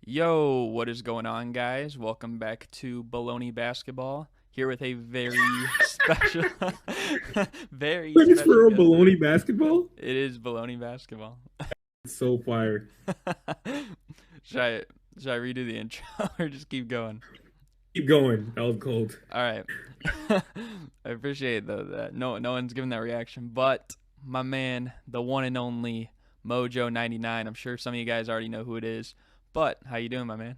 Yo, what is going on, guys? Welcome back to Bullony Basketball. Here with a very special, very Like it's special for a guest baloney today. basketball? It is Bullony Basketball. It's so fire. should I should I redo the intro or just keep going? Keep going. That was cold. All right. I appreciate though that no one's giving that reaction, but my man, the one and only Mojo 99. I'm sure some of you guys already know who it is, but how you doing, my man?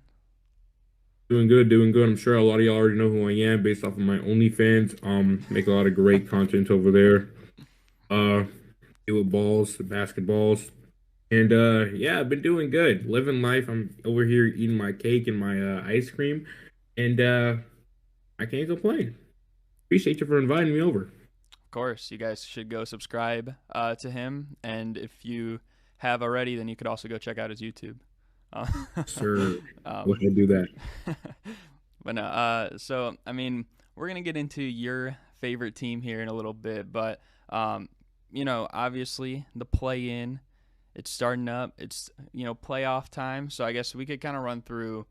Doing good, doing good. I'm sure a lot of y'all already know who I am based off of my OnlyFans. Make a lot of great content over there. Uh, deal with balls, basketballs. And yeah, I've been doing good. Living life. I'm over here eating my cake and my ice cream. And I can't complain. Appreciate you for inviting me over. Of course, you guys should go subscribe to him, and if you have already, then you could also go check out his YouTube. Uh, Sir, go um, ahead and do that. but no, so I mean, we're gonna get into your favorite team here in a little bit, but obviously the play-in, it's starting up. It's playoff time, so I guess we could kind of run through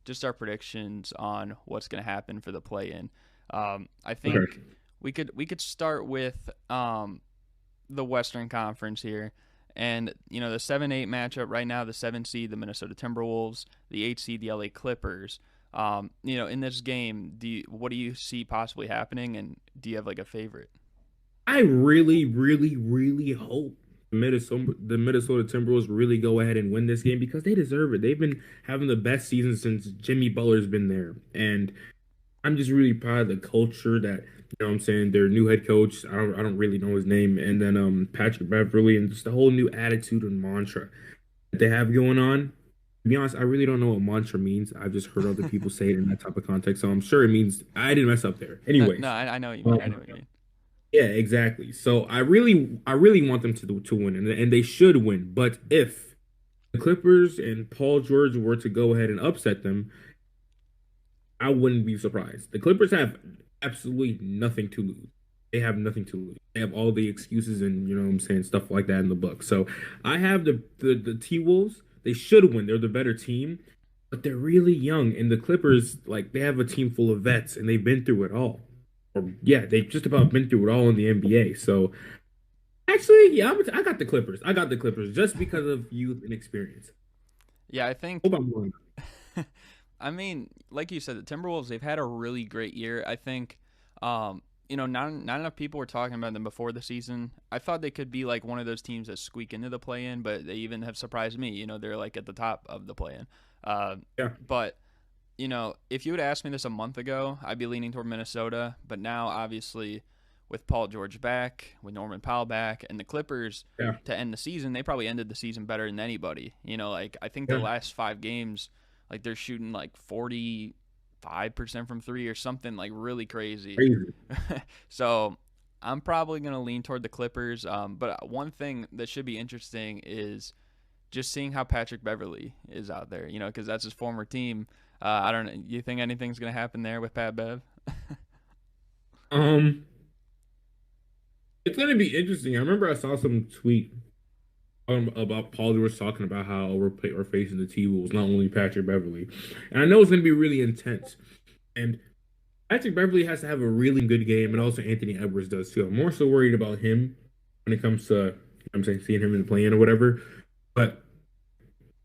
just our predictions on what's gonna happen for the play-in. I think Okay. we could start with the Western Conference here. And the 7-8 matchup right now, the 7 seed, the Minnesota Timberwolves, the 8 seed, the LA Clippers. In this game, what do you see possibly happening, and do you have like a favorite? I really, really, really hope the Minnesota Timberwolves really go ahead and win this game because they deserve it. They've been having the best season since Jimmy Butler's been there. And I'm just really proud of the culture that, what I'm saying, their new head coach, I don't really know his name, and then Patrick Beverly and just the whole new attitude and mantra that they have going on. To be honest, I really don't know what mantra means. I've just heard other people say it in that type of context, so I'm sure it means I didn't mess up there. No, Anyways, I know what you mean. I know um, what you mean. yeah, exactly. So I really want them to win, and they should win. But if the Clippers and Paul George were to go ahead and upset them, I wouldn't be surprised. The Clippers have absolutely nothing to lose. They have nothing to lose. They have all the excuses and what I'm saying, stuff like that in the book. So I have the T Wolves. They should win. They're the better team, but they're really young. And the Clippers, like they have a team full of vets, and they've been through it all. Or yeah, they've just about been through it all in the NBA. So actually, yeah, I got the Clippers. I got the Clippers just because of youth and experience. Yeah, I think. Hope I'm wrong. I mean, like you said, the Timberwolves, they've had a really great year. I think, not enough people were talking about them before the season. I thought they could be like one of those teams that squeak into the play-in, but they even have surprised me. They're like at the top of the play-in. Uh, Yeah, but if you would ask me this a month ago, I'd be leaning toward Minnesota. But now, obviously, with Paul George back, with Norman Powell back, and the Clippers yeah, to end the season, they probably ended the season better than anybody. Like I think their yeah. last 5 games, like they're shooting like 45% from three or something like really crazy. Crazy. So I'm probably gonna lean toward the Clippers. But one thing that should be interesting is just seeing how Patrick Beverly is out there. Because that's his former team. I don't know. You think anything's gonna happen there with Pat Bev? Um, it's gonna be interesting. I remember I saw some tweet about Paul George talking about how we're facing the T Wolves, not only Patrick Beverly, and I know it's gonna be really intense. And Patrick Beverly has to have a really good game, and also Anthony Edwards does too. I'm more so worried about him when it comes to I'm saying seeing him in the play-in or whatever. But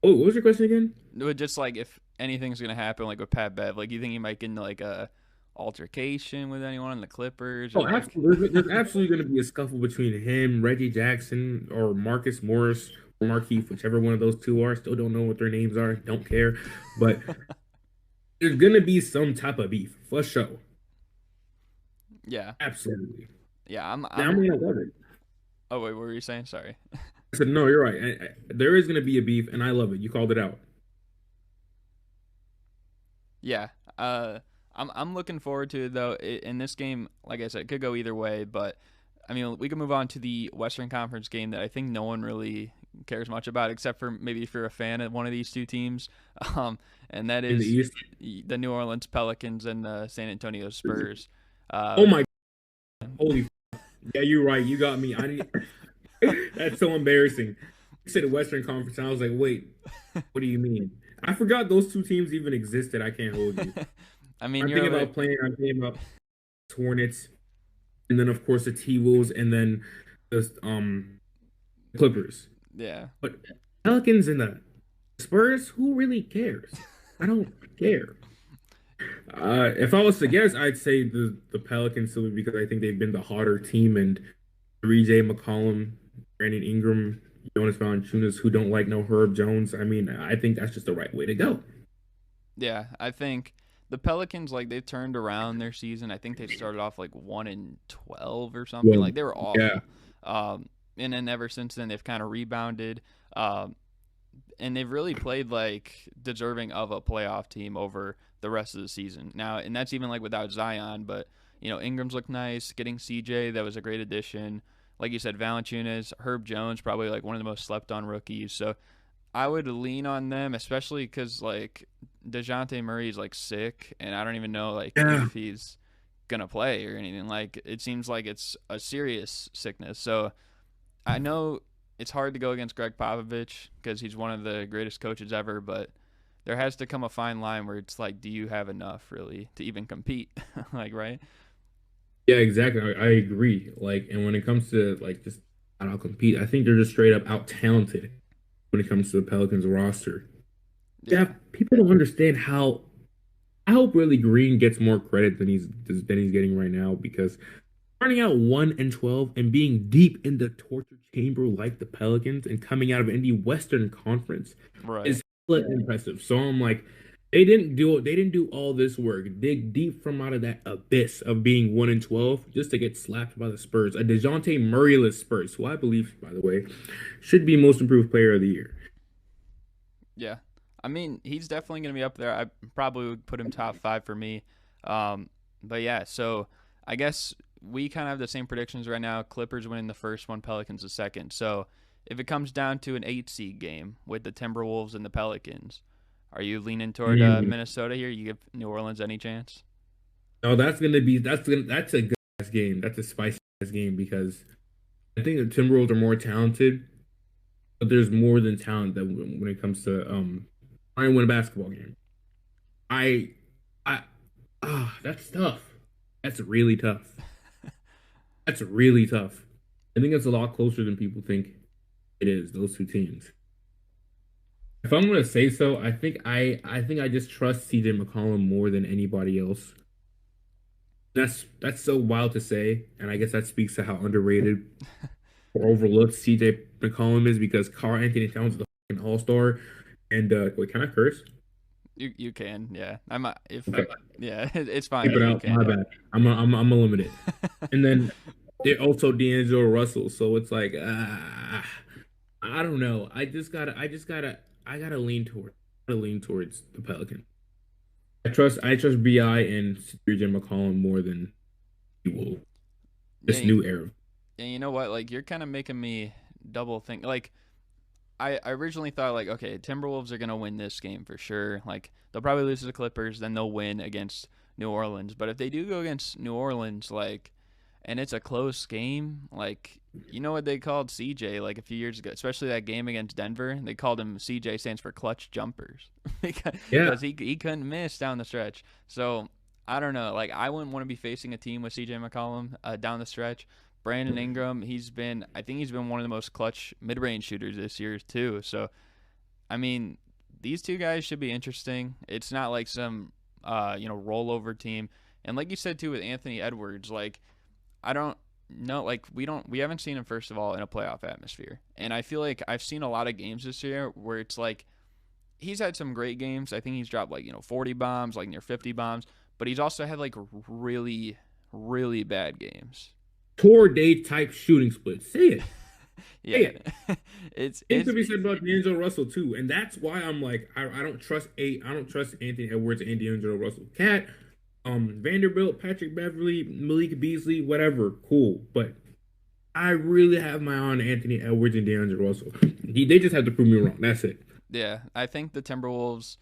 oh, what was your question again? Just like if anything's gonna happen, like with Pat Bev, like you think he might get into like a altercation with anyone in the Clippers or Oh, like. absolutely. There's absolutely going to be a scuffle between him, Reggie Jackson, or Marcus Morris, or Markeith, whichever one of those two are. Still don't know what their names are. Don't care. But there's going to be some type of beef for sure. Yeah, Absolutely. yeah. I'm. Now I'm I'm. going to love it. Oh wait, what were you saying? Sorry. I said, no, you're right. There is going to be a beef, and I love it. You called it out. Yeah. I'm looking forward to it though. In this game, like I said, it could go either way. But I mean, we can move on to the Western Conference game that I think no one really cares much about, except for maybe if you're a fan of one of these two teams, and that In the is East. the New Orleans Pelicans and the San Antonio Spurs. Oh Uh, my, holy, yeah, you're right. You got me. I need, that's so embarrassing. You said the Western Conference, and I was like, wait, what do you mean? I forgot those two teams even existed. I can't hold you. I mean, I'm you're thinking over. about playing. I'm thinking about Hornets, and then of course the T-Wolves, and then the Clippers. Yeah. But Pelicans and the Spurs, who really cares? I don't care. If I was to guess, I'd say the Pelicans simply because I think they've been the hotter team, and 3J McCollum, Brandon Ingram, Jonas Valanciunas, who don't like no Herb Jones. I mean, I think that's just the right way to go. Yeah, I think the Pelicans, like, they turned around their season. I think they started off like 1-12 or something. Well, Like, they were yeah, awful. And then ever since then, they've kind of rebounded. Um, and they've really played like deserving of a playoff team over the rest of the season now, and that's even like without Zion. But Ingram's looked nice. Getting CJ, that was a great addition. Like you said, Valanciunas, Herb Jones, probably like one of the most slept on rookies. So I would lean on them, especially because like Dejounte Murray's like sick, and I don't even know like yeah, if he's gonna play or anything. Like it seems like it's a serious sickness. So I know it's hard to go against Greg Popovich because he's one of the greatest coaches ever, but there has to come a fine line where it's like, do you have enough really to even compete? Like, right? yeah, exactly. I agree. Like, and when it comes to like just out compete, I think they're just straight up out talented when it comes to the Pelicans roster. Yeah, Yeah, people don't understand how. I hope really Green gets more credit than he's getting right now because starting out 1-12 and being deep in the torture chamber like the Pelicans and coming out of in the Western Conference right. is hella impressive. So I'm like, they didn't do all this work, dig deep from out of that abyss of being 1-12 just to get slapped by the Spurs, a Dejounte Murray-less Spurs, who I believe, by the way, should be most improved player of the year. Yeah. I mean, he's definitely going to be up there. I probably would put him top five for me. Um, but yeah, so I guess we kind of have the same predictions right now. Clippers winning the first one, Pelicans the second. So if it comes down to an 8 seed game with the Timberwolves and the Pelicans, are you leaning toward Mm. Minnesota here? You give New Orleans any chance? No, that's a good ass game. That's a spicy ass game because I think the Timberwolves are more talented, but there's more than talent that when it comes to trying to win a basketball game. I I that's tough. That's really tough. That's really tough. I think it's a lot closer than people think it is, those two teams. If I'm gonna say so, I think I just trust CJ McCollum more than anybody else. That's so wild to say, and I guess that speaks to how underrated or overlooked CJ McCollum is because Carl Anthony Towns is the fucking all-star. And wait, can I curse? You can, yeah. I'm if Okay, yeah, it's fine keep though. it You out. My can. bad. I'm a limited. And then they also D'Angelo Russell. So it's like I don't know. I gotta lean towards the Pelicans. I trust Bi and CJ McCollum more than he will this Yeah, new era. and you know what? Like you're kind of making me double think. Like I originally thought like, okay, Timberwolves are gonna win this game for sure. Like they'll probably lose to the Clippers, then they'll win against New Orleans. But if they do go against New Orleans, like, and it's a close game, like you know what they called CJ like a few years ago, especially that game against Denver. They called him CJ stands for clutch jumpers Yeah, because he couldn't miss down the stretch. So I don't know. Like I wouldn't want to be facing a team with CJ McCollum down the stretch. Brandon Ingram, I think he's been one of the most clutch mid-range shooters this year too. So I mean, these two guys should be interesting. It's not like some rollover team. And like you said too with Anthony Edwards, like I don't know, like we haven't seen him first of all in a playoff atmosphere. And I feel like I've seen a lot of games this year where it's like he's had some great games. I think he's dropped like 40 bombs, like near 50 bombs, but he's also had like really really bad games. tour day type shooting split. Say it. Say Yeah. it. Same it's could be said about D'Angelo Russell too, and that's why I'm like I don't trust Anthony Edwards and D'Angelo Russell. Cat, Vanderbilt, Patrick Beverly, Malik Beasley, whatever, cool. But I really have my eye on Anthony Edwards and D'Angelo Russell. They just have to prove me wrong. That's it. Yeah, I think the Timberwolves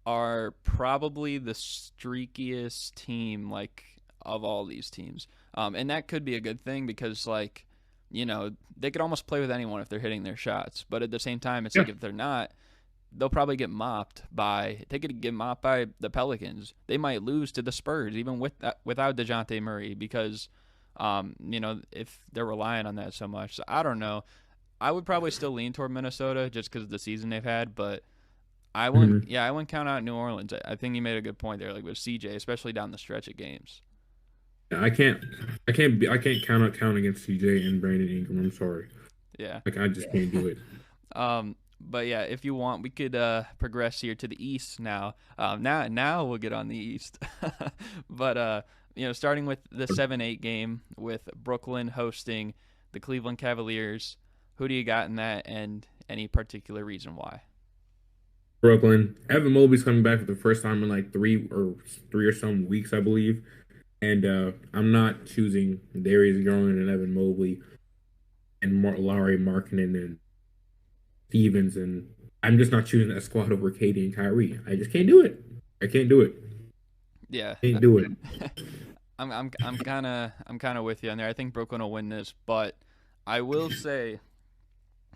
are probably the streakiest team like of all these teams. And that could be a good thing because like, they could almost play with anyone if they're hitting their shots. But at the same time, it's Yeah, like if they're not, they'll probably get mopped by they could get mopped by the Pelicans. They might lose to the Spurs even with without DeJounte Murray because if they're relying on that so much. So I don't know. I would probably still lean toward Minnesota just because of the season they've had, but Mhm. I wouldn't count out New Orleans. I think you made a good point there, like with CJ, especially down the stretch of games. Yeah, I can't count against CJ and Brandon Ingram. I'm sorry. Yeah. Like I just can't do it. But yeah, if you want, we could progress here to the East now. Now we'll get on the East. But starting with the 7-8 game with Brooklyn hosting the Cleveland Cavaliers. Who do you got in that, and any particular reason why? Brooklyn. Evan Mobley's coming back for the first time in like three or some weeks, I believe. And I'm not choosing Darius Garland and Evan Mobley and Larry Markkinen and Stevens, and I'm just not choosing that squad over KD and Kyrie. I just can't do it. I can't do it. Yeah, Can't do it. I'm kind of with you on there. I think Brooklyn will win this, but I will say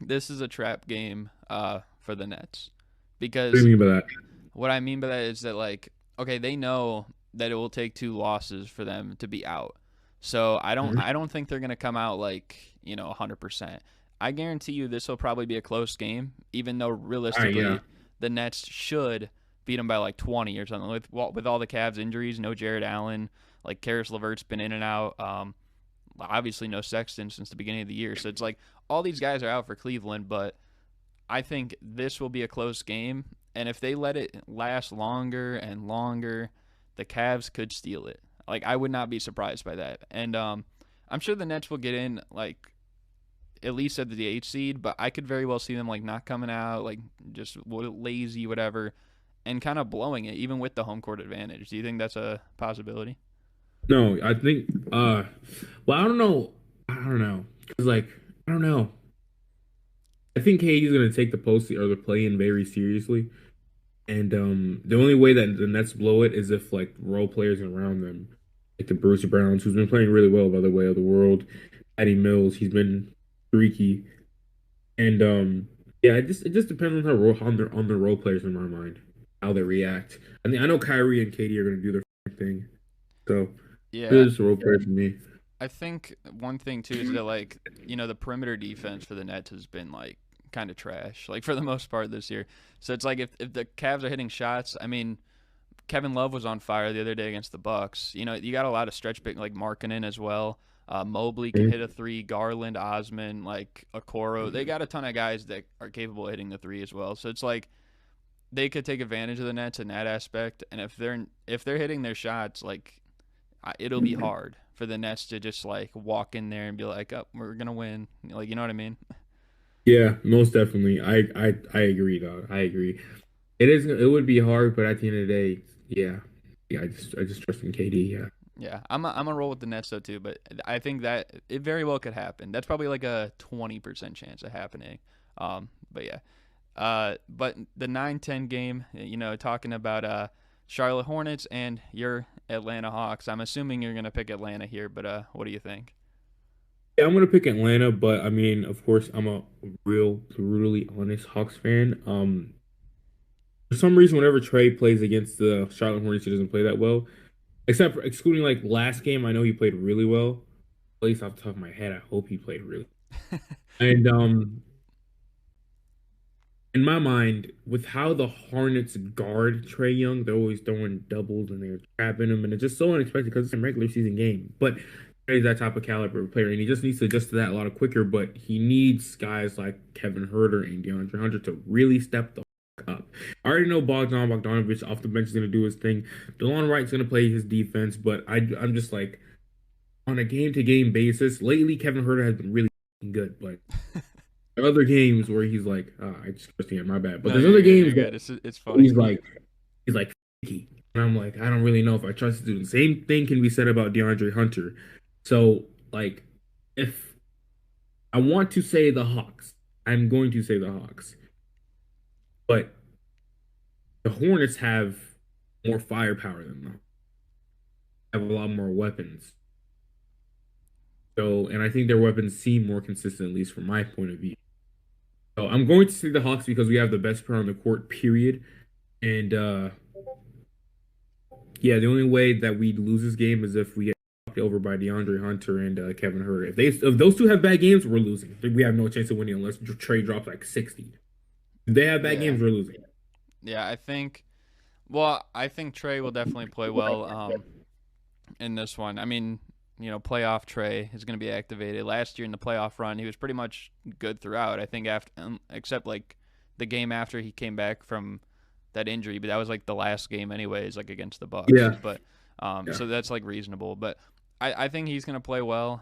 this is a trap game for the Nets What do because you mean by that? what I mean by that is that like okay, they know that it will take two losses for them to be out. So Mhm. I don't think they're gonna come out like 100%. I guarantee you this will probably be a close game, even though All right, yeah. realistically the Nets should beat them by like 20 or something. With all the Cavs injuries, no Jared Allen, like Karis LeVert's been in and out. Obviously no Sexton since the beginning of the year. So it's like all these guys are out for Cleveland, but I think this will be a close game, and if they let it last longer and longer, the Cavs could steal it. Like I would not be surprised by that, and I'm sure the Nets will get in like at least at the 8 seed, but I could very well see them like not coming out, like just lazy, whatever, and kind of blowing it, even with the home court advantage. Do you think that's a possibility? No, I think well, I don't know. I don't know. Cause like I don't know. I think KD's gonna take the post or the play in very seriously. And the only way that the Nets blow it is if like role players around them, like the Bruce Browns, who's been playing really well by the way of the world, Patty Mills, he's been freaky. And yeah, it just depends on how on the role players in my mind, how they react. I mean, I know Kyrie and Katie are gonna do their thing, so Yeah, really just a role player for me. I think one thing too is that like the perimeter defense for the Nets has been like kind of trash, like for the most part this year. So it's like if the Cavs are hitting shots, I mean Kevin Love was on fire the other day against the Bucks. You got a lot of stretch big like Markkinen as well. Mobley can hit a three. Garland, Osman, like Okoro, they got a ton of guys that are capable of hitting the three as well. So it's like they could take advantage of the Nets in that aspect. And if they're hitting their shots, like it'll be hard for the Nets to just like walk in there and be like, "Oh, we're gonna win." Like, you know what I mean? Yeah, most definitely. I agree, dog. I agree. It is. It would be hard, but at the end of the day, yeah, yeah. I just trust in KD. Yeah. Yeah, I'm a roll with the Nets though too, but I think that it very well could happen. That's probably like a 20% chance of happening. But yeah, but the 9-10 game, talking about Charlotte Hornets and your Atlanta Hawks. I'm assuming you're gonna pick Atlanta here, but what do you think? Yeah, I'm gonna pick Atlanta, but I mean, of course, I'm a real brutally honest Hawks fan. For some reason, whenever Trey plays against the Charlotte Hornets, he doesn't play that well. Except for excluding like last game, I know he played really well. At least off the top of my head, I hope he played really. And in my mind, with how the Hornets guard Trey Young, they're always throwing doubles and they're trapping him, and it's just so unexpected because it's a regular season game. But Trey's that type of caliber player, and he just needs to adjust to that a lot quicker. But he needs guys like Kevin Herter and DeAndre Hunter to really step the up. I already know Bogdanovich off the bench is going to do his thing. DeLon Wright's going to play his defense, but I'm just like on a game to game basis. Lately, Kevin Herter has been really good, but there are other games where he's like, I just trust him, my bad. But No, there's you're other good. games You're that good. It's funny. he's like, he's like, "Finicky." And I'm like, I don't really know if I trust this dude. The same thing can be said about DeAndre Hunter. So, like, if I want to say the Hawks, I'm going to say the Hawks. But the Hornets have more firepower than them, have a lot more weapons. So, and I think their weapons seem more consistent, at least from my point of view. So I'm going to say the Hawks because we have the best player on the court, period. And yeah, the only way that we lose this game is if we get knocked over by DeAndre Hunter and Kevin Herter. If those two have bad games, we're losing. We have no chance of winning unless Trey drops like 60. If they have bad Yeah. games, we're losing. Yeah, I think Trey will definitely play well in this one. I mean, playoff Trey is going to be activated. Last year in the playoff run, he was pretty much good throughout. I think after except like the game after he came back from that injury, but that was like the last game anyways, like against the Bucks. Yeah, But yeah. so that's like reasonable. But I think he's going to play well.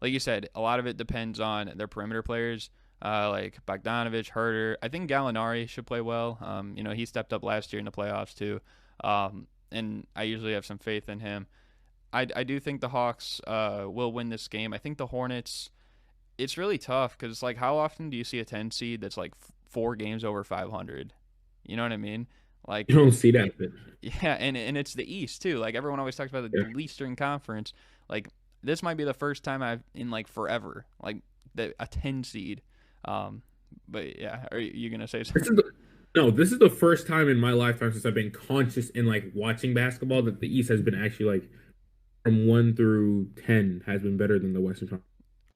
Like you said, a lot of it depends on their perimeter players. Like Bogdanovich, Herter. I think Gallinari should play well. He stepped up last year in the playoffs too, and I usually have some faith in him. I do think the Hawks will win this game. I think the Hornets. It's really tough because like how often do you see a 10 seed that's like 4 games over 500? You know what I mean? You Like, don't see that, but yeah, and it's the East too. Like everyone always talks about yeah. the Eastern Conference. Like this might be the first time I've in like forever like a 10 seed. Um, but yeah, are you gonna say This something? is the, no, this is the first time in my lifetime since I've been conscious in like watching basketball that the East has been actually like from 1 through 10 has been better than the Western Conference.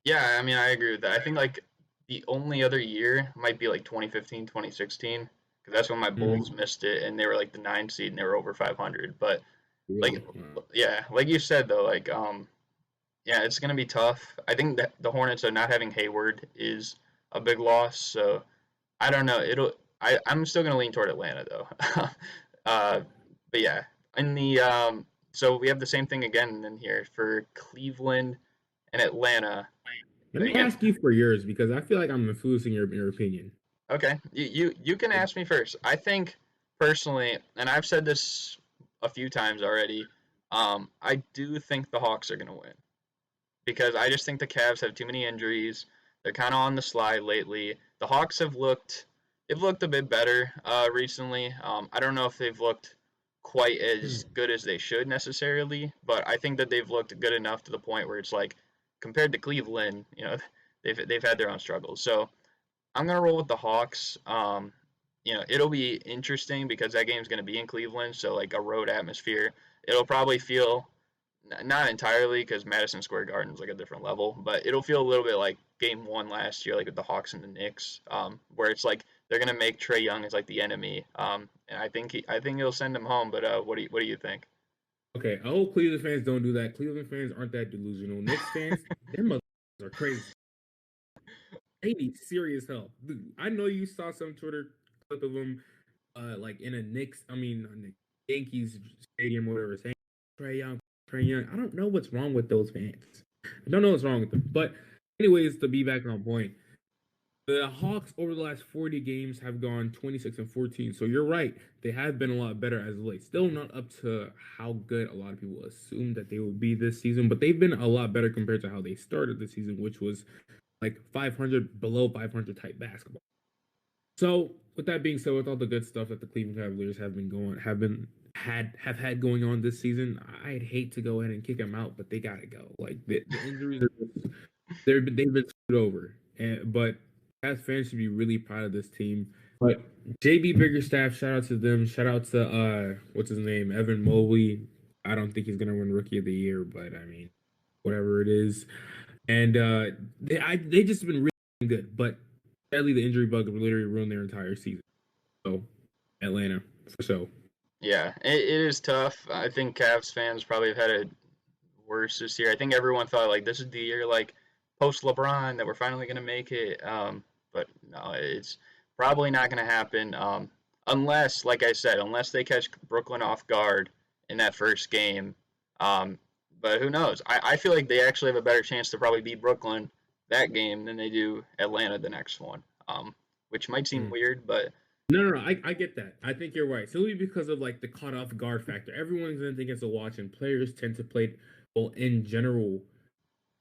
Yeah, I mean, I agree with that. I think like the only other year might be like 2015, 2016, because that's when my Bulls Mhm. missed it and they were like the 9 seed and they were over 500. But like, Really? Wow. yeah, like you said though, like yeah, it's gonna be tough. I think that the Hornets are not having Hayward is a big loss. So I don't know. I'm still gonna lean toward Atlanta though. uh, but yeah, in the so we have the same thing again in here for Cleveland and Atlanta. Let me Again, ask you for yours because I feel like I'm influencing your opinion. okay, you can ask me first. I think personally, and I've said this a few times already. I do think the Hawks are gonna win because I just think the Cavs have too many injuries. They're kind of on the slide lately. The Hawks they've looked a bit better recently. I don't know if they've looked quite as good as they should necessarily, but I think that they've looked good enough to the point where it's like compared to Cleveland, they've had their own struggles. So I'm gonna roll with the Hawks. It'll be interesting because that game's gonna be in Cleveland, so like a road atmosphere. It'll probably feel not entirely because Madison Square Garden is like a different level, but it'll feel a little bit like Game One last year, like with the Hawks and the Knicks, where it's like they're gonna make Trey Young as like the enemy, and I think he'll send him home. But what do you think? Okay, I hope Cleveland fans don't do that. Cleveland fans aren't that delusional. Knicks fans, them motherfuckers are crazy. They need serious help. Dude, I know you saw some Twitter clip of them, like in a Knicks, I mean, a Yankees stadium, or whatever, saying Trey Young, Trey Young. I don't know what's wrong with those fans. I don't know what's wrong with them. But, anyways, to be back on point, the Hawks over the last 40 games have gone 26-14. So you're right. They have been a lot better as of late. Still not up to how good a lot of people assumed that they would be this season, but they've been a lot better compared to how they started the season, which was like 500, below 500 type basketball. So with that being said, with all the good stuff that the Cleveland Cavaliers have had going on this season, I'd hate to go ahead and kick them out, but they gotta go. Like the injuries are just, they've been screwed over. But as fans should be really proud of this team. But JB Biggerstaff, shout out to them. Shout out to what's his name, Evan Mobley. I don't think he's gonna win Rookie of the Year, but I mean, whatever it is. And they just been really good. But sadly, the injury bug literally ruined their entire season. So Atlanta for sure. Yeah, it is tough. I think Cavs fans probably have had it worse this year. I think everyone thought like this is the year like post LeBron that we're finally gonna make it. But no, it's probably not gonna happen. Unless, like I said, unless they catch Brooklyn off guard in that first game. Um, but who knows? I feel like they actually have a better chance to probably beat Brooklyn that game than they do Atlanta the next one. Which might seem Mm. weird, but No. I get that. I think you're right. Solely because of like the caught off guard factor. Everyone's gonna think it's a watch, and players tend to play. Well, in general,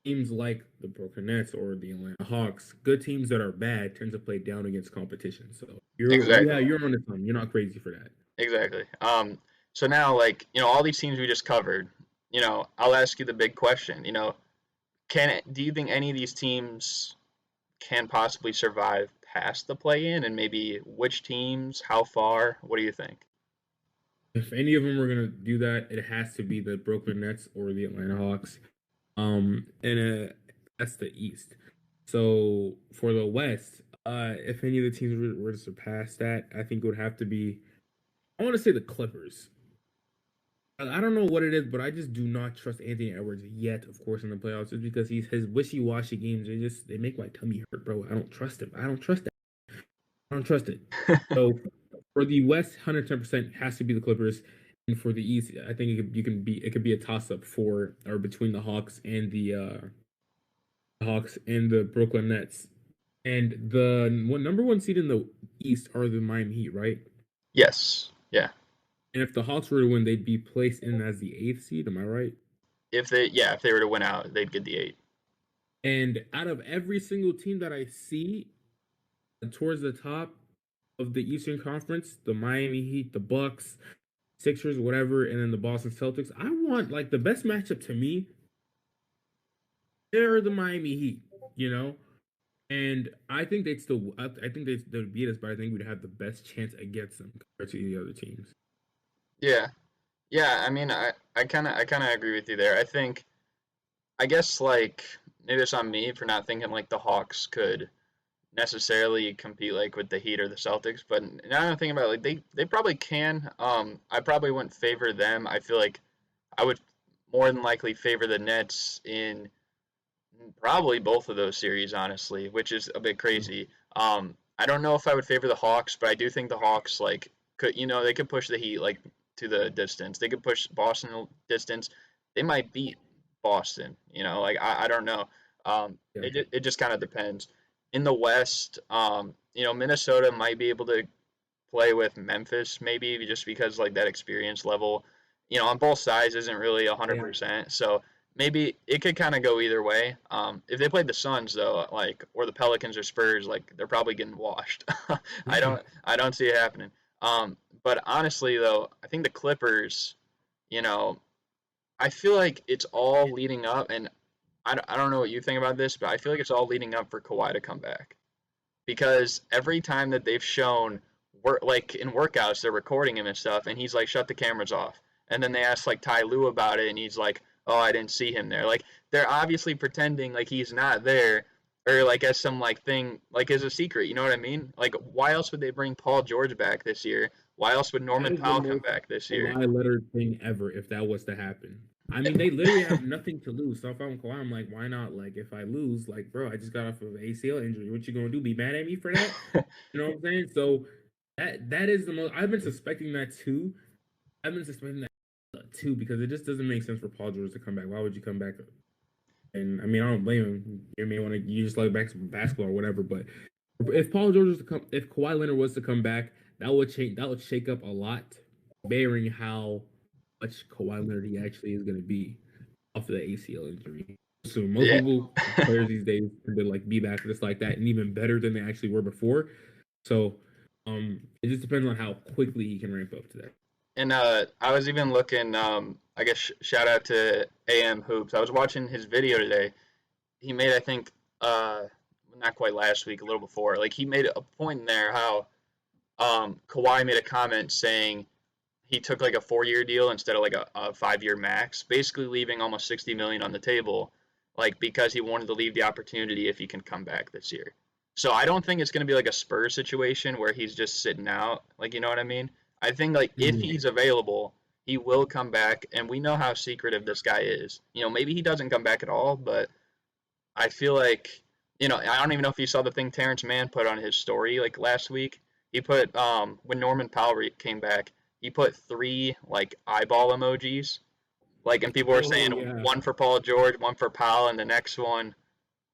teams like the Brooklyn Nets or the Atlanta Hawks, good teams that are bad tend to play down against competition. So exactly. you're on the something. You're not crazy for that. Exactly. So now, like, all these teams we just covered, I'll ask you the big question. Do you think any of these teams can possibly survive past the play-in, and maybe which teams, how far? What do you think? If any of them are gonna do that, it has to be the Brooklyn Nets or the Atlanta Hawks. And that's the East. So for the West, if any of the teams were to surpass that, I think it would have to be. I want to say the Clippers. I don't know what it is, but I just do not trust Anthony Edwards yet. Of course, in the playoffs, just because his wishy-washy games. They make my tummy hurt, bro. I don't trust him. I don't trust that. I don't trust it. So for the West, 110% has to be the Clippers, and for the East, I think it could be a toss-up for or between the Hawks and the Brooklyn Nets. And the number one seed in the East are the Miami Heat, right? Yes. Yeah. And if the Hawks were to win, they'd be placed in as the eighth seed. Am I right? If they were to win out, they'd get the 8. And out of every single team that I see towards the top of the Eastern Conference, the Miami Heat, the Bucks, Sixers, whatever, and then the Boston Celtics, I want like the best matchup to me. They're the Miami Heat, you know, and I think they'd still. I think they'd beat us, but I think we'd have the best chance against them compared to the other teams. Yeah. Yeah, I mean, I kind of agree with you there. I guess like maybe it's on me for not thinking like the Hawks could necessarily compete like with the Heat or the Celtics, but now I'm thinking about it, like they probably can. I probably wouldn't favor them. I feel like I would more than likely favor the Nets in probably both of those series, honestly, which is a bit crazy. I don't know if I would favor the Hawks, but I do think the Hawks like could they could push the Heat like to the distance. They could push Boston the distance. They might beat Boston. Like I don't know. Yeah. It just kind of depends. In the West, Minnesota might be able to play with Memphis maybe just because like that experience level, on both sides isn't really 100%. So maybe it could kind of go either way. If they played the Suns though, like or the Pelicans or Spurs, like they're probably getting washed. I don't see it happening. But honestly though, I think the Clippers, you know, I feel like it's all leading up, and I don't know what you think about this, but I feel like it's all leading up for Kawhi to come back because every time that they've shown work like in workouts they're recording him and stuff and he's like shut the cameras off and then they ask like Ty Lue about it and he's like, oh, I didn't see him there. Like they're obviously pretending like he's not there or like as some like thing like as a secret, you know what I mean? Like why else would they bring Paul George back this year? Why else would That Norman is the Powell come most back this year? Kawhi Leonard thing ever if that was to happen. I mean, they literally have nothing to lose. So if I'm Kawhi, I'm like, why not? Like, if I lose, like, bro, I just got off of an ACL injury. What you gonna do? Be mad at me for that? You know what I'm saying? So that is the most. I've been suspecting that too. I've been suspecting that too because it just doesn't make sense for Paul George to come back. Why would you come back? And I mean, I don't blame him. You may want to you just like basketball or whatever. But if Paul George was to come, if Kawhi Leonard was to come back, that would change. That would shake up a lot, bearing how much Kawhi Leonard he actually is going to be off of the ACL injury. So most Yeah. people, players these days, to like be back just like that, and even better than they actually were before. So, it just depends on how quickly he can ramp up to that. And I was even looking. I guess shout out to AM Hoops. I was watching his video today. He made, I think, not quite last week, a little before. Like he made a point in there how Kawhi made a comment saying he took like a 4-year deal instead of like a 5-year max, basically leaving almost $60 million on the table, like because he wanted to leave the opportunity if he can come back this year. So I don't think it's going to be like a Spurs situation where he's just sitting out, like you know what I mean? I think like if he's available, he will come back, and we know how secretive this guy is. Maybe he doesn't come back at all, but I feel like I don't even know if you saw the thing Terrence Mann put on his story like last week. He put when Norman Powell came back, he put 3 like eyeball emojis, like, and people were saying one for Paul George, one for Powell, and the next one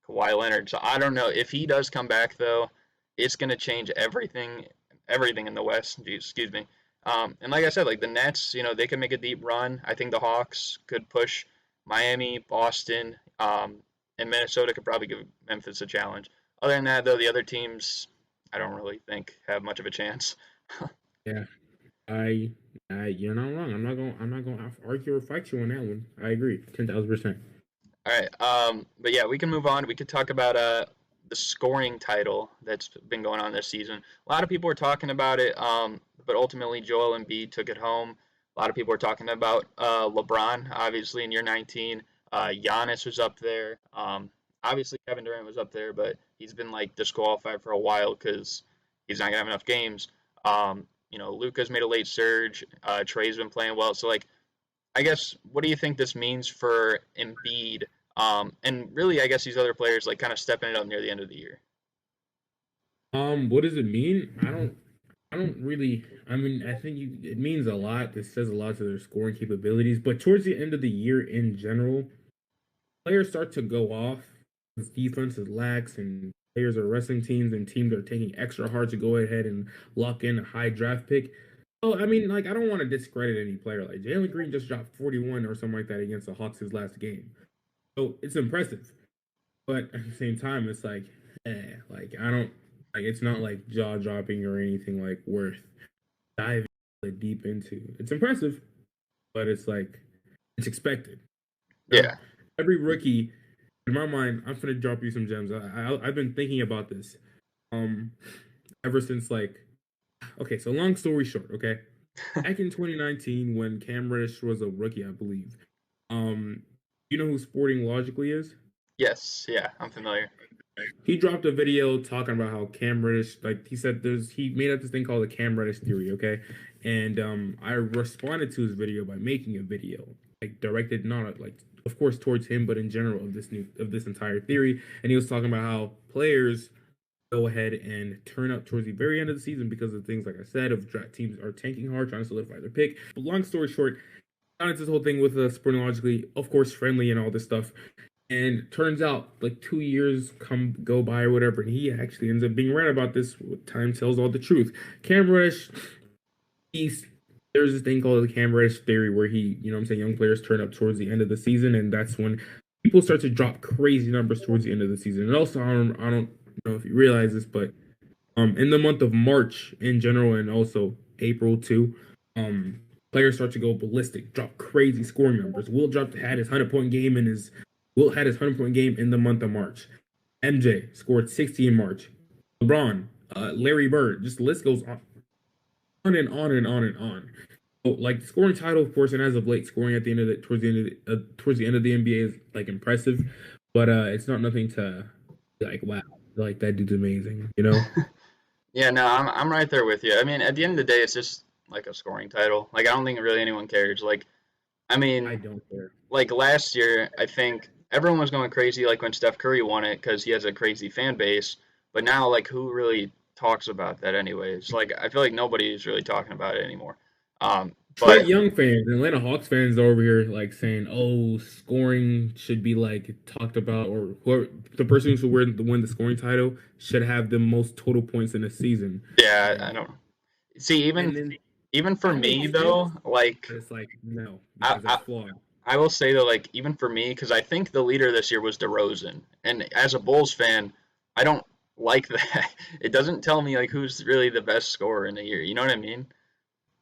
Kawhi Leonard. So I don't know if he does come back though, it's gonna change everything in the West. Excuse me. And like I said, like the Nets, they can make a deep run. I think the Hawks could push Miami, Boston, and Minnesota could probably give Memphis a challenge. Other than that, though, the other teams, I don't really think have much of a chance. Yeah, you're not wrong. I'm not gonna argue or fight you on that one. I agree, 10,000%. All right. But yeah, we can move on. We could talk about the scoring title that's been going on this season. A lot of people were talking about it, but ultimately Joel Embiid took it home. A lot of people were talking about LeBron, obviously in year 19. Giannis was up there. Obviously Kevin Durant was up there, but he's been like disqualified for a while because he's not gonna have enough games. Luka's made a late surge. Trey's been playing well. So like, I guess, what do you think this means for Embiid? And really, I guess these other players like kind of stepping it up near the end of the year. What does it mean? I don't really. I mean, I think it means a lot. This says a lot to their scoring capabilities. But towards the end of the year, in general, players start to go off. Because defense is lax, and players are resting teams, and teams are taking extra hard to go ahead and lock in a high draft pick. So I mean, like, I don't want to discredit any player. Like Jalen Green just dropped 41 or something like that against the Hawks his last game. So it's impressive. But at the same time, it's like, like I don't like it's not like jaw dropping or anything like worth diving deep into. It's impressive, but it's like it's expected. Yeah. Every rookie, in my mind, I'm gonna drop you some gems. I've been thinking about this, ever since like, okay. So long story short, okay, back in 2019 when Cam Reddish was a rookie, I believe. You know who Sporting Logically is? Yes. Yeah, I'm familiar. He dropped a video talking about how Cam Reddish, like he said, he made up this thing called the Cam Reddish theory, okay? And I responded to his video by making a video, like directed not like, of course, towards him, but in general of this entire theory. And he was talking about how players go ahead and turn up towards the very end of the season because of things like I said, of teams are tanking hard, trying to solidify their pick. But long story short, got into this whole thing with Sporting Logically, of course, friendly and all this stuff. And turns out, like 2 years go by or whatever, and he actually ends up being right about this. Time tells all the truth. Cam Reddish, there's this thing called the Cam Reddish theory where young players turn up towards the end of the season, and that's when people start to drop crazy numbers towards the end of the season. And also, I don't know if you realize this, but in the month of March in general, and also April too, players start to go ballistic, drop crazy scoring numbers. Will had his 100-point game had his 100-point game in the month of March. MJ scored 60 in March. LeBron, Larry Bird, just the list goes on and on and on and on. So, like, scoring title, of course, and as of late, scoring at the end of towards the end of the NBA is like impressive, but it's not nothing to like wow, like that dude's amazing, you know? Yeah, no, I'm right there with you. I mean, at the end of the day, it's just like a scoring title. Like, I don't think really anyone cares. Like, I mean, I don't care. Like last year, I think everyone was going crazy like when Steph Curry won it because he has a crazy fan base. But now, like, who really talks about that anyways? Like, I feel like nobody's really talking about it anymore. But Young fans, Atlanta Hawks fans are over here like saying, "Oh, scoring should be like talked about, or the person who should win the scoring title should have the most total points in a season." Yeah, I don't see even for me though, like it's like no, because that's flawed. I will say though, like even for me, because I think the leader this year was DeRozan, and as a Bulls fan, I don't like that. It doesn't tell me like who's really the best scorer in the year. You know what I mean?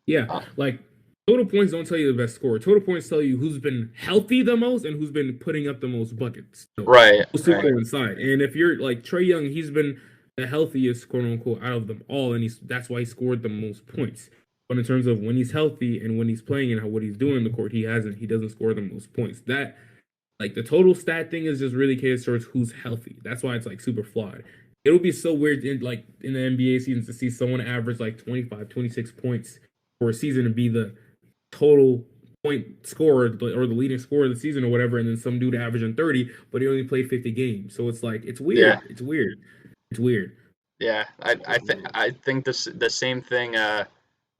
Yeah, like total points don't tell you the best scorer. Total points tell you who's been healthy the most and who's been putting up the most buckets. So, right. Those two go inside. And if you're like Trae Young, he's been the healthiest, quote unquote, out of them all, and that's why he scored the most points. But in terms of when he's healthy and when he's playing and what he's doing in the court, he doesn't score the most points. That, like, the total stat thing is just really catered towards who's healthy. That's why it's like super flawed. It would be so weird in the NBA season to see someone average like 25, 26 points for a season and be the total point scorer or the leading scorer of the season or whatever, and then some dude averaging 30, but he only played 50 games. So it's like, it's weird. Yeah. It's weird. Yeah, I think the same thing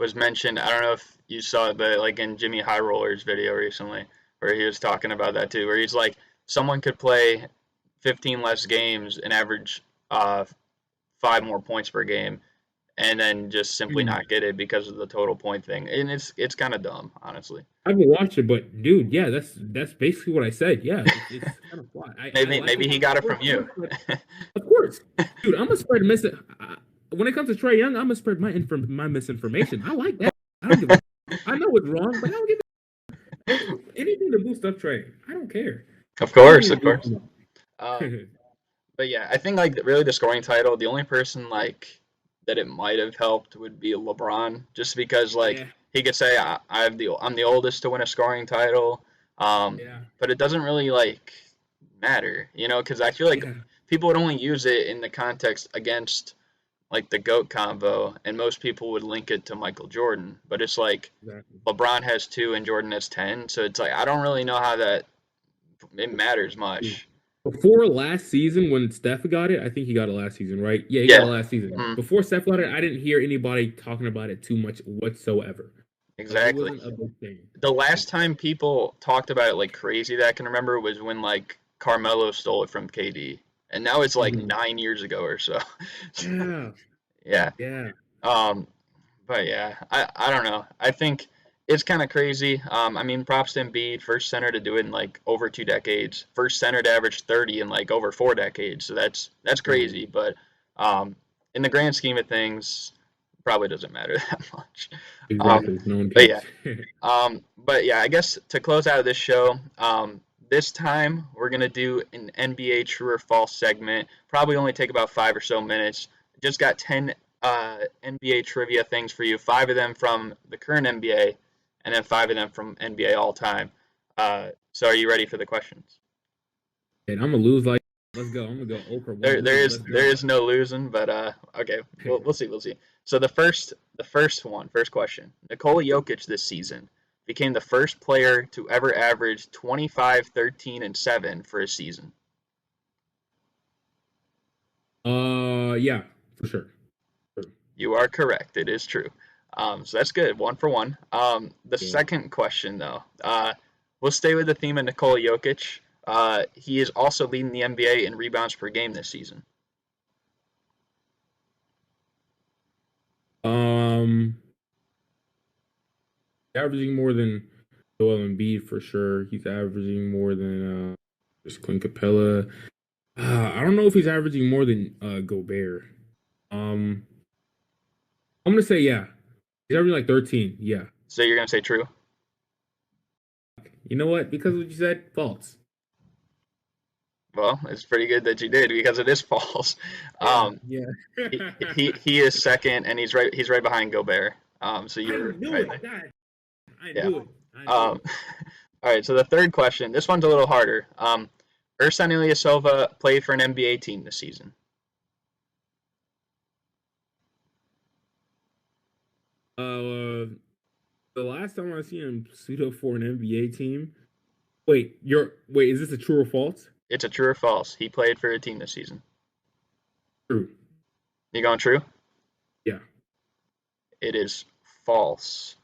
was mentioned. I don't know if you saw it, but like in Jimmy High Roller's video recently, where he was talking about that too, where he's like, someone could play 15 less games and average 5 more points per game, and then just simply not get it because of the total point thing. And it's kind of dumb, honestly. I haven't watched it, but dude, yeah, that's basically what I said. Yeah, it's kind of flawed. Maybe he got it from you. Of course, dude. I'm gonna spread when it comes to Trae Young, I'm gonna spread my misinformation. I like that. I don't give a I know it's wrong, but I don't give a anything to boost up Trae. I don't care. Of course. But But yeah, I think like really the scoring title, the only person like that it might have helped would be LeBron, just because like Yeah, he could say I'm the oldest to win a scoring title, yeah, but it doesn't really like matter, because I feel like yeah. people would only use it in the context against like the GOAT convo, and most people would link it to Michael Jordan, but it's like Exactly. LeBron has 2 and Jordan has 10, so it's like I don't really know how that it matters much. Before last season, when Steph got it, I think he got it last season, right? Yeah, he got it Yeah. last season. Mm, Before Steph got it, I didn't hear anybody talking about it too much whatsoever. Like it exactly. wasn't a big thing. The last time people talked about it like crazy that I can remember was when like Carmelo stole it from KD, and now it's like Mhm. 9 years ago or so. Yeah, Yeah. yeah, Um, but yeah, I don't know. I think it's kind of crazy. I mean, props to Embiid, first center to do it in like over 2 decades, first center to average 30 in like over 4 decades. So that's crazy. But um, in the grand scheme of things, probably doesn't matter that much. exactly. No one But yeah, cares. I guess to close out this show, this time we're gonna do an NBA True or False segment. Probably only take about 5 or so minutes. Just got 10 NBA trivia things for you. 5 of them from the current NBA, and then 5 of them from NBA all time. So are you ready for the questions? And I'm gonna lose. Like, let's go. I'm gonna go 0 for There, 1 there losing. is Let's there go. is no losing, but okay, we'll see, we'll see. So first question. Nikola Jokic this season became the first player to ever average 25, 13, and 7 for a season. Yeah, for sure. You are correct. It is true. So that's good. 1 for 1. The Yeah. second question, though, we'll stay with the theme of Nikola Jokic. He is also leading the NBA in rebounds per game this season. Um, averaging more than Joel Embiid for sure. He's averaging more than just Clint Capella. I don't know if he's averaging more than Gobert. Um, I'm gonna say yeah. He's averaging like 13. Yeah. So you're gonna say true? You know what? Because of what you said, false. Well, it's pretty good that you did because it is false. Yeah. Um, Yeah. he is second, and he's right behind Gobert. So I you're knew right it. there. God, I Yeah. knew it. I knew Um, it. all right. So the third question. This one's a little harder. Ersan Ilyasova played for an NBA team this season. The last time I seen him suit up for an NBA team. Wait. Is this a true or false? It's a true or false. He played for a team this season. True. You going true? Yeah. It is false.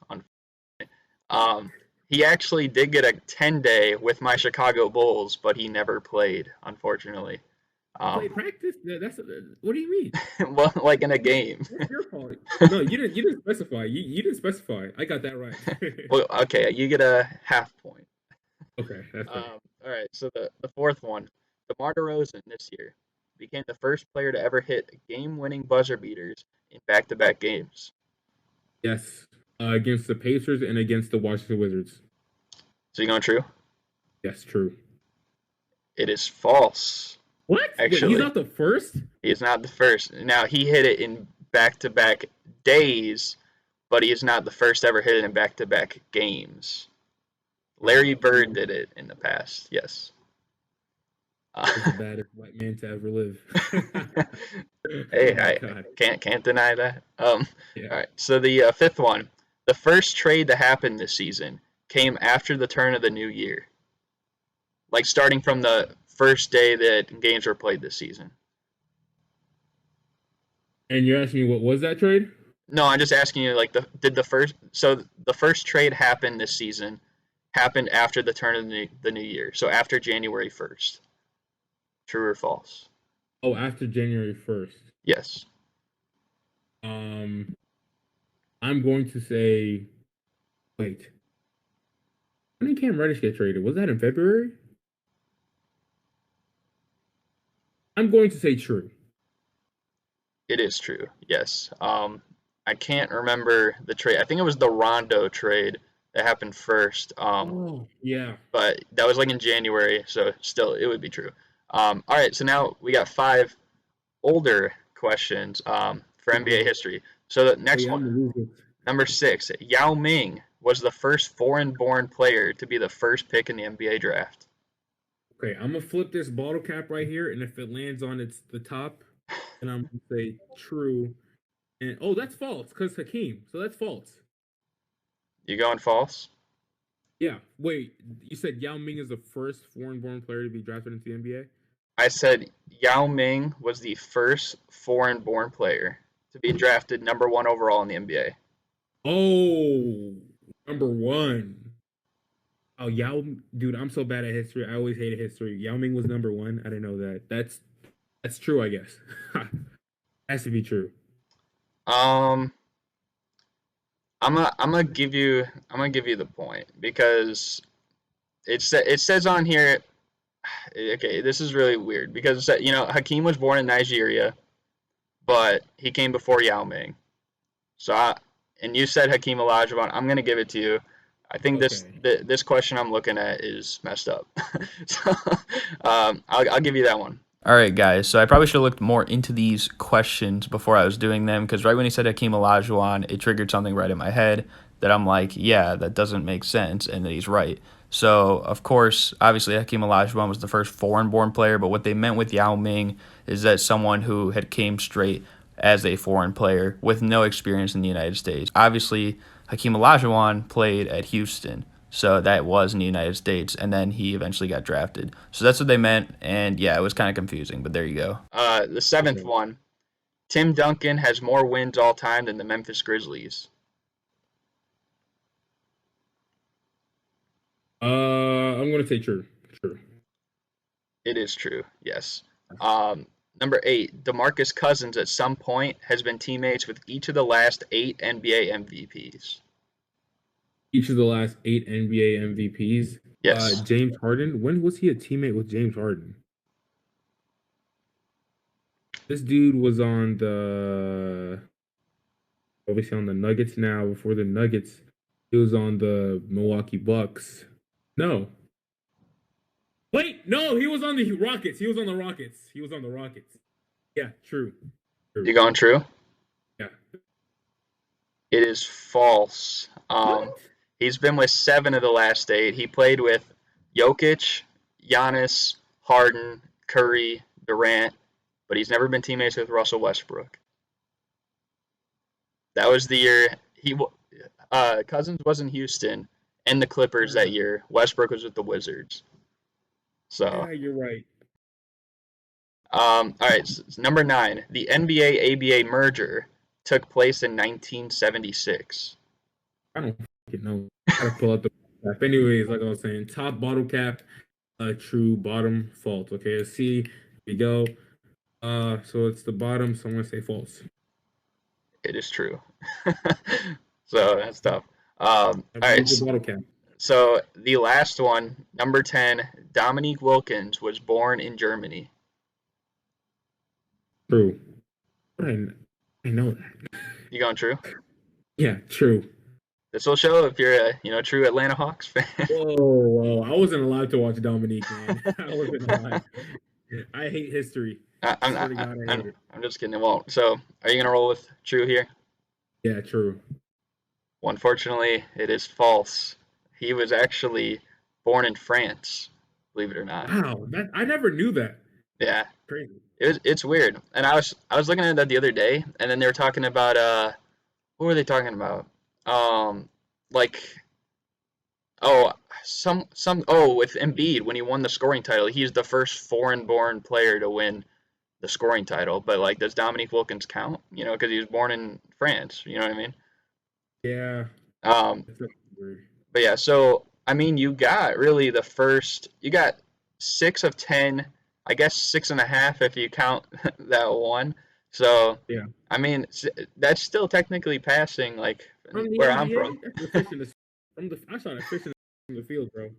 Um, he actually did get a 10-day with my Chicago Bulls, but he never played, unfortunately. Play practice? What do you mean? Well, like in a game. That's your fault. No, you didn't. You didn't specify. You didn't specify. I got that right. Well, okay, you get a half point. Okay, that's fair. All right, so the fourth one, DeMar DeRozan this year became the first player to ever hit game-winning buzzer beaters in back-to-back games. Yes, against the Pacers and against the Washington Wizards. So you going true? Yes, true. It is false. What? Wait, Actually, he's not the first? he is not the first. Now he hit it in back-to-back days, but he is not the first ever hit it in back-to-back games. Larry Bird did it in the past. Yes. He's the baddest white man to ever live. Hey, Oh my I God. can't deny that. Yeah. All right. So the fifth one, the first trade that happened this season came after the turn of the new year, like starting from the first day that games were played this season. And you're asking me what was that trade? No, I'm just asking you, like, the first trade happened this season happened after the turn of the new year, so after January 1st. True or false? Oh, after January 1st. Yes. I'm going to say, wait. When did Cam Reddish get traded? Was that in February? I'm going to say true. It is true. Yes. I can't remember the trade. I think it was the Rondo trade that happened first. Yeah. But that was like in January, so still it would be true. All right, so now we got 5 older questions for NBA history. So the Oh next yeah, I'm one, gonna lose it. number 6, Yao Ming was the first foreign-born player to be the first pick in the NBA draft. Okay, I'm gonna flip this bottle cap right here, and if it lands on the top, then I'm gonna say true. And oh, that's false because Hakeem. So that's false. You going false? Yeah. Wait, you said Yao Ming is the first foreign-born player to be drafted into the NBA? I said Yao Ming was the first foreign-born player to be drafted number 1 overall in the NBA. Oh, number one. Oh, dude, I'm so bad at history. I always hated history. Yao Ming was number one. I didn't know that. That's true, I guess. Has to be true. Um, I'm gonna give you the point because it says on here. Okay, this is really weird because Hakeem was born in Nigeria, but he came before Yao Ming. And you said Hakeem Olajuwon. I'm gonna give it to you. I think Okay. this question I'm looking at is messed up. So I'll give you that one. All right, guys. So I probably should have looked more into these questions before I was doing them because right when he said Hakeem Olajuwon, it triggered something right in my head that I'm like, yeah, that doesn't make sense, and that he's right. So, of course, obviously Hakeem Olajuwon was the first foreign-born player, but what they meant with Yao Ming is that someone who had came straight as a foreign player with no experience in the United States. Obviously, Hakeem Olajuwon played at Houston. So that was in the United States, and then he eventually got drafted. So that's what they meant, and yeah, it was kind of confusing, but there you go. The 7th Okay. one. Tim Duncan has more wins all time than the Memphis Grizzlies. I'm gonna say true. True. It is true. Yes. Um, Number 8. DeMarcus Cousins at some point has been teammates with each of the last 8 NBA MVPs. Each of the last 8 NBA MVPs. Yes. James Harden. When was he a teammate with James Harden? This dude was on the obviously on the Nuggets now. Before the Nuggets, he was on the Milwaukee Bucks. No. Wait, no, he was on the Rockets. He was on the Rockets. He was on the Rockets. Yeah, true. You True. going true? Yeah. It is false. What? He's been with 7 of the last 8. He played with Jokic, Giannis, Harden, Curry, Durant, but he's never been teammates with Russell Westbrook. That was the year Cousins was in Houston and the Clippers that year. Westbrook was with the Wizards. So, Yeah, you're right. all right, so number 9, the NBA ABA merger took place in 1976. I don't fucking know. I gotta pull out the cap. Anyways, like I was saying, top bottle cap, true, bottom false. Okay, let's see. Here we go. So it's the bottom, so I'm gonna say false. It is true. So that's tough. I All right, moved the bottle cap. so the last one, number 10, Dominique Wilkins was born in Germany. True. I know that. You going true? Yeah, true. This will show if you're a true Atlanta Hawks fan. Whoa. I wasn't allowed to watch Dominique, man. I wasn't allowed. I hate history. I, I I'm, swear I, to God, I hate I'm, it. I'm just kidding. It won't. So, are you gonna roll with true here? Yeah, true. Well, unfortunately, it is false. He was actually born in France, believe it or not. Wow, I never knew that. Yeah, Crazy. it's weird. And I was looking at that the other day, and then they were talking about what were they talking about? Like with Embiid when he won the scoring title, he's the first foreign-born player to win the scoring title. But like, does Dominique Wilkins count? Because he was born in France. You know what I mean? Yeah, Um, that's weird. but yeah, so I mean, you got 6 of 10, I guess 6.5 if you count that one. So Yeah. I mean, that's still technically passing, like From the where I'm NBA, from. that's the fish in the I saw that fish in the field, bro.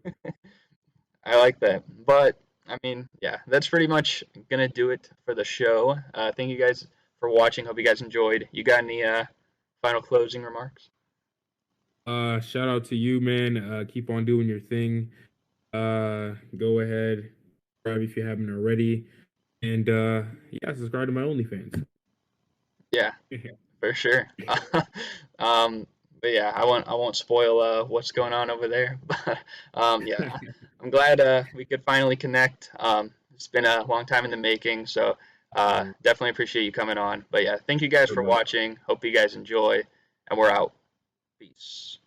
I like that. But I mean, yeah, that's pretty much gonna do it for the show. Thank you guys for watching. Hope you guys enjoyed. You got any final closing remarks? Shout out to you, man. Keep on doing your thing. Go ahead. subscribe if you haven't already. And yeah, subscribe to my OnlyFans. Yeah, for sure. um, but yeah, I won't spoil what's going on over there. But yeah, I'm glad we could finally connect. It's been a long time in the making, so definitely appreciate you coming on. But yeah, thank you guys for watching. Hope you guys enjoy, and we're out. Peace.